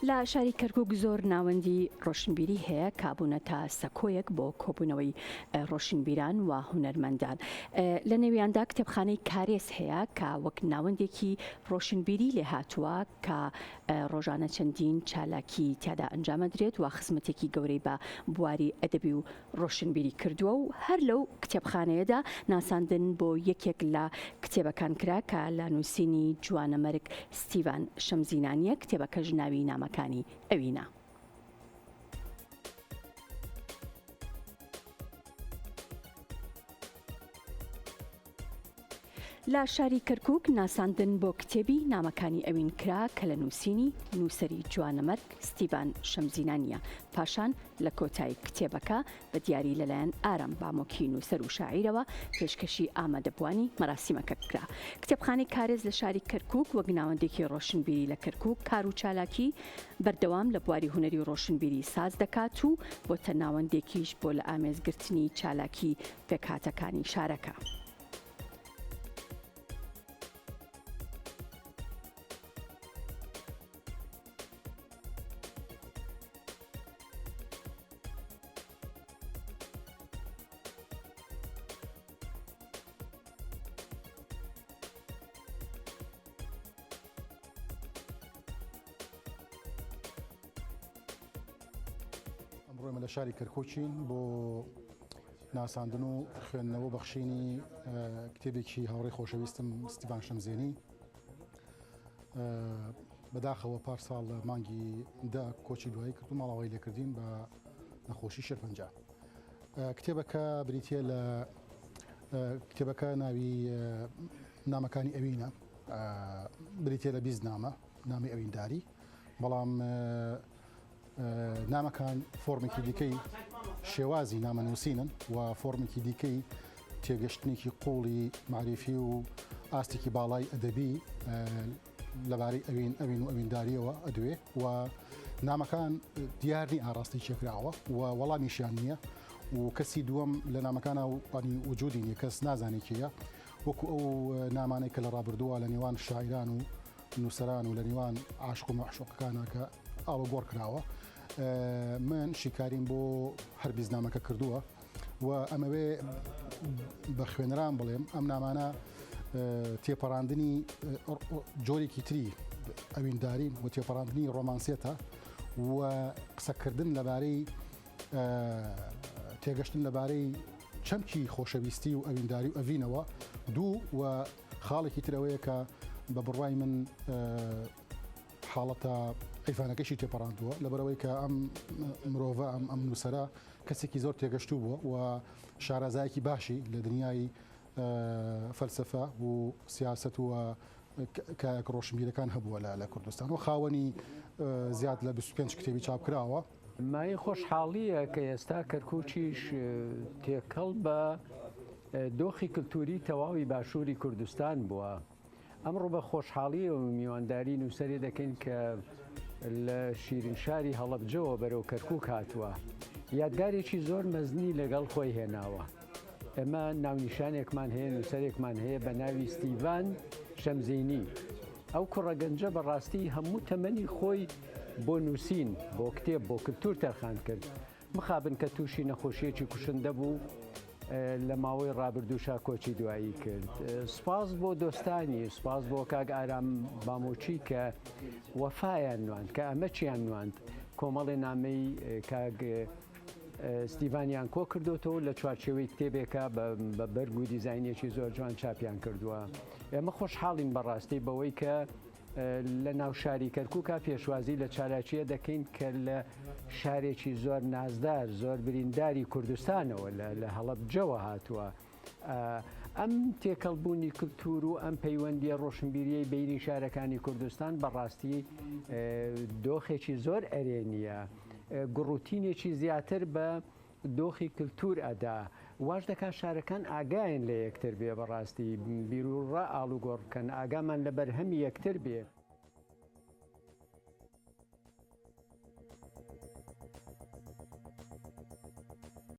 لە شاری کەرکووک زۆر ناوەندی ڕۆشنبیری هەیە کابوونەتە سەکۆیەک بۆ کۆبوونەوەی ڕۆشنبیران و هونەرمەندان. لە نێویاندا کتێبخانەی کارێز هەیە کە وەک ناوەندێکی ڕۆشنبیری لێ هاتووە کە ڕۆژانە چەندین چالاکی تیادا ئەنجامەدرێت و خزمەتێکی گەورەی بە بواری ئەدەبی و ڕۆشنبیری کردووە و هەر لەو کتێبخانەیەدا ناساندن بۆ یەکێک لە کتێبەکان کرا کە لە نووسینی جوانەمەرگ ستیڤان شەمزینانیە. کتێبەکە ژناوی نامەکانی ئەوینە. لە شاری کەرکووک ناساندن بۆ کتێبی نامەکانی ئەوین کرا کە لە نووسینی نووسەری جوانەمەرگ ستیڤان شەمزینانیە. پاشان لە کۆتایی کتێبەکە بە دیاری لەلایەن ئارام بامۆکی نووسەر و شاعیرەوە پێشکەشی ئامادەبوانی مەراسیمەکە کرا. کتێبخانەی کارێز لە شاری کەرکووک وەک ناوەندێکی ڕۆشنبیری لە کەرکووک کار و چالاکی بەردەوام لە بواری هونەری و ڕۆشنبیری ساز دەکات و بۆتە ناوەندێکیش بۆ لە ئامێزگرتنی چالاکی پێکهاتەکانی شارەکە. ئەمڕۆ لە شاری کەرکووکین بۆ ناساندن و خوێندنەوە بەخشینی کتێبێکی هاوڕێی خۆشەویستم ستیڤان شەمزێنی. بەداخەوە پارساڵ لە مانگی دا کۆچی دوایی کرد و ماڵاوای لێکردین بە نەخۆشی شێرپەنجە. کتێبەکە بریتیە لە کتێبەکە ناوی نامەکانی ئەوینە، بریتیە لە 20 نامە نامی ئەوینداری، بەڵام نامەکان فۆرمێکی دیکەی شێوازی نامەنووسینن و فۆرمێکی دیکەی تێگەشتنێکی قوڵی معریفی و ئاستێکی باڵای ئەدەبی لەبارەی ئەوین و ئەوینداریەوە ئەدوێ و نامەکان دیارنی ئاراستی چێکراوە و وەڵامیشیان نییە و کەسی دووەم لە نامەکانە وانی وجودی نیە، کەس نازانێت کێیە، وەکو ئەو نامانەی کە لە ڕابردووە لە نێوان شاعیران و نووسەران و لە نێوان عاشق و معشوقەکانە کە ئاوە گۆڕ کراوە. من شیکاریم بۆ هەر بیزنامەکە کردووە و ئەمەوێ بە خوێنەران بڵێم ئەم نامانە تێپەڕاندنی جۆرێکی تری ئەویندارین و تێپەڕاندنی ڕۆمانسیەتە و قسەکردن لەبارەی تێگەشتن لەبارەی چەمکی خۆشەویستی و ئەوینداری و ئەڤینەوە دوو و خاڵێکی ترەوەیە کە بە بڕوای من حاڵەتە ئەیفانەکەشی تێپەڕاندووە لەبەرەوەی کە ئەم مرۆڤە ئەم نووسەرە کەسێکی زۆر تێگەشتوو بووە و شارەزایەکی باشی لە دنیای فەلسەفە و سیاست و کایەک ڕۆشنبیرەکان هەبووە لە کوردستان و خاوەنی زیاد لە 25 کتێبی چاپکراوە. مای خۆشحاڵیە کە ئێستا کەرکووکیش تێکەڵ بە دۆخی کللتوری تەواوی باشووری کوردستان بووە. ئەمڕۆ بە خۆشحاڵی و میوانداری نووسەری دەکەین کە لە شیرین شاری هەڵەبجەوە بەرەو کەرکووک هاتووە. یادگارێکی زۆر مەزنی لەگەڵ خۆی هێناوە. ئێمە ناونیشانێکمان هەیە، نووسەرێکمان هەیە بە ناوی ستیڤان شەمزینی. ئەو کوڕەگەنجە بەڕاستی هەموو تەمەنی خۆی بۆ نووسین، بۆ کتێب، بۆ کللتور تەرخان کرد. مخابن کە تووشی نەخۆشیەکی کوشندە بوو لە ماوەی ڕابردووشا کۆچی دوایی کرد. سپاس بۆ دۆستانی، سپاس بۆ کاک ئارام بامۆچی کە وەفایان نواند، کە ئەمە چیان نواند. کۆمەڵی نامەی کاک ستیڤانیان کۆ کردوتەوە لە چوارچێوەی کتێبێکە بە بەرگ و دیزاینێکی زۆر جوان چاپیان کردووە. ئێمە خۆشحاڵین بەڕاستی بەوەی کە لە ناو شاری کەرکووکە پێشوازی لە چالاکیە دەکەین کە لە شارێکی زۆر نازدار، زۆر برینداری کوردستانەوە لە هەڵەبجەوە هاتووە. ئەم تێکەڵبوونی کللتور و ئەم پەیوەندیە ڕۆشنبیریەی بینی شارەکانی کوردستان بەڕاستی دۆخێکی زۆر ئەرێنیە، گڕوتینێکی زیاتر بە دۆخی کللتور ئەدا. واش دەکات شارەکان ئاگایان لە یەکتر بێ، بەڕاستی بیرروڕە ئاڵوگۆڕ بکەن، ئاگامان لە بەرهەمی یەکتر بێ.